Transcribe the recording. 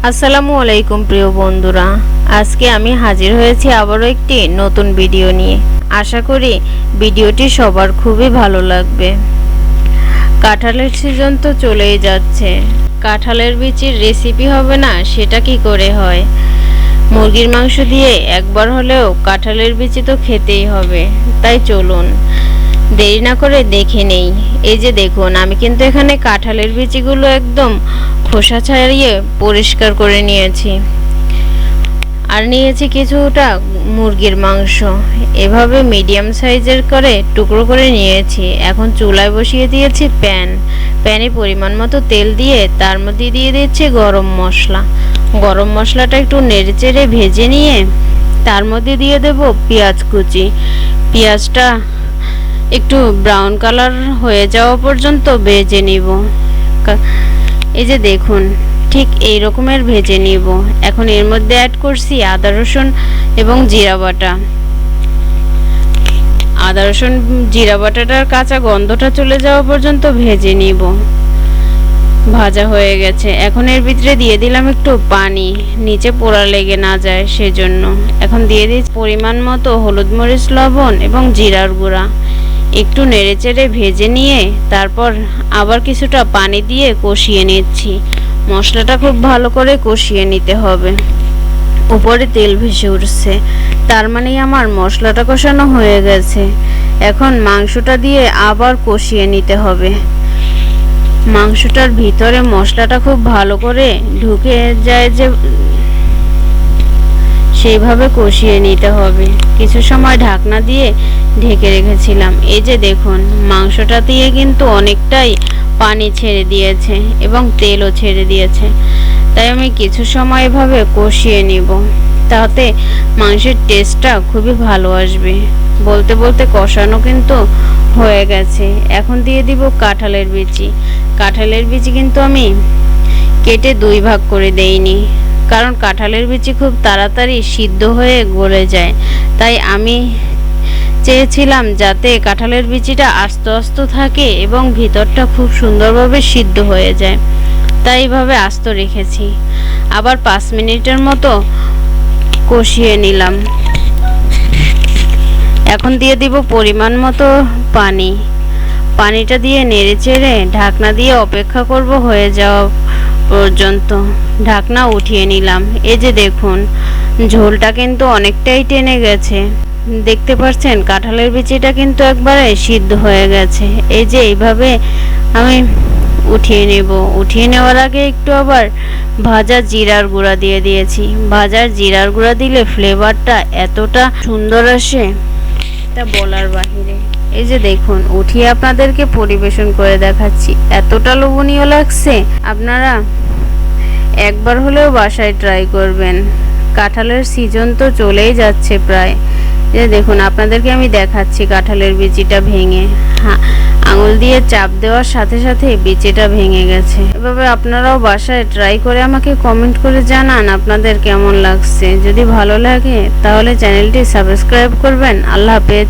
আসসালামু আলাইকুম প্রিয় বন্ধুরা, আজকে আমি হাজির হয়েছি আবারও একটি নতুন ভিডিও নিয়ে। আশা করি ভিডিওটি সবার খুবই ভালো লাগবে। কাঁঠালের সিজন তো চলেই যাচ্ছে, কাঁঠালের বিচির রেসিপি হবে না সেটা কি করে হয়। মুরগির মাংস দিয়ে একবার হলেও কাঁঠালের বিচি তো খেতেই হবে। তাই চলুন দেরি না করে দেখে নেই। এই যে দেখুন, আমি কিন্তু এখানে কাঁঠালের বিচিগুলো একদম খোসা ছাড়িয়ে পরিষ্কার করে নিয়েছি, আর নিয়েছি কিছুটা মুরগির মাংস। এভাবে মিডিয়াম সাইজের করে টুকরো করে নিয়েছি। এখন চুলায় বসিয়ে দিয়েছি প্যানে পরিমাণ মতো তেল দিয়ে তার মধ্যে দিয়ে দিচ্ছি গরম মশলা। গরম মশলাটা একটু নেড়েচেড়ে ভেজে নিয়ে তার মধ্যে দিয়ে দেব পেঁয়াজ কুচি। পেঁয়াজটা একটু ব্রাউন কালার হয়ে যাওয়া পর্যন্ত ভেজে নিব। এই যে দেখুন, ঠিক এই রকমের ভেজে নিব। এখন এর মধ্যে অ্যাড করছি আদা রসুন এবং জিরা বাটা। আদা রসুন জিরা বাটাটার কাঁচা গন্ধটা চলে যাওয়া পর্যন্ত ভেজে নিব। ভাজা হয়ে গেছে, এখন এর ভিতরে দিয়ে দিলাম একটু পানি, নিচে পোড়া লেগে না যায় সেজন্য। এখন দিয়ে দিচ্ছি পরিমাণ মতো হলুদ মরিচ লবণ এবং জিরার গুঁড়া। একটু নেড়েচেড়ে ভেজে নিয়ে তারপর আবার কিছুটা পানি দিয়ে কষিয়ে নিচ্ছি। মশলাটা খুব ভালো করে কষিয়ে নিতে হবে। উপরে তেল ভেসে উঠছে, তার মানে আমার মশলাটা কষানো হয়ে গেছে। এখন মাংসটা দিয়ে আবার কষিয়ে নিতে হবে। মাংসটার ভিতরে মশলাটা খুব ভালো করে ঢুকে যায় যে সেইভাবে কষিয়ে নিতে হবে। কিছু সময় ঢাকনা দিয়ে ঢেকে রেখেছিলাম। এই যে দেখুন, মাংসটা দিয়ে কিন্তু অনেকটাই পানি ছেড়ে দিয়েছে এবং তেলও ছেড়ে দিয়েছে। তাই আমি কিছু সময় এভাবে কষিয়ে নিব, তাতে মাংসের টেস্টটা খুবই ভালো আসবে। বলতে বলতে কষানো কিন্তু হয়ে গেছে। এখন দিয়ে দিব কাঁঠালের বিচি। কাঁঠালের বিচি কিন্তু আমি কেটে দুই ভাগ করে দেইনি, কারণ কাঁঠালের বিচি খুব তাড়াতাড়ি সিদ্ধ হয়ে গলে যায়। তাই আমি চেয়েছিলাম যাতে কাঁঠালের বিচিটা আস্ত আস্ত থাকে এবং ভিতরটা খুব সুন্দরভাবে সিদ্ধ হয়ে যায়। তাই এইভাবে আস্ত রেখেছি। আবার 5 মিনিটের মতো কষিয়ে নিলাম। এখন দিয়ে দিব পরিমাণ মতো পানি। পানিটা দিয়ে নেড়েচেড়ে ঢাকনা দিয়ে অপেক্ষা করব হয়ে যাওয়া পর্যন্ত। ঢাকনা উঠিয়ে নিলাম। এই যে দেখুন, ঝোলটা কিন্তু অনেকটাই টেনে গেছে। দেখতে পাচ্ছেন কাঁঠালের বিচিটা কিন্তু একবারে সিদ্ধ হয়ে গেছে। এই যে এইভাবে আমি উঠিয়ে নেব। উঠিয়ে নেওয়ার আগে একটু আবার ভাজা জিরার গুঁড়া দিয়ে দিয়েছি। ভাজা জিরার গুঁড়া দিলে ফ্লেভারটা এতটা সুন্দর আসে তা বলার বাহিরে। এই যে দেখুন, উঠিয়ে আপনাদেরকে পরিবেশন করে দেখাচ্ছি। এতটা লোভনীয় লাগছে, আপনারা একবার হলেও বাসায় ট্রাই করবেন। কাঁঠালের সিজন তো চলেই যাচ্ছে প্রায়। এই দেখুন, আপনাদেরকে আমি দেখাচ্ছি কাঁঠালের বিচিটা ভেঙে। হ্যাঁ, আঙুল দিয়ে চাপ দেওয়ার সাথে সাথে বিচিটা ভেঙে গেছে। এভাবে আপনারাও বাসায় ট্রাই করে আমাকে কমেন্ট করে জানান আপনাদের কেমন লাগছে। যদি ভালো লাগে তাহলে চ্যানেলটি সাবস্ক্রাইব করবেন। আল্লাহ হাফেজ।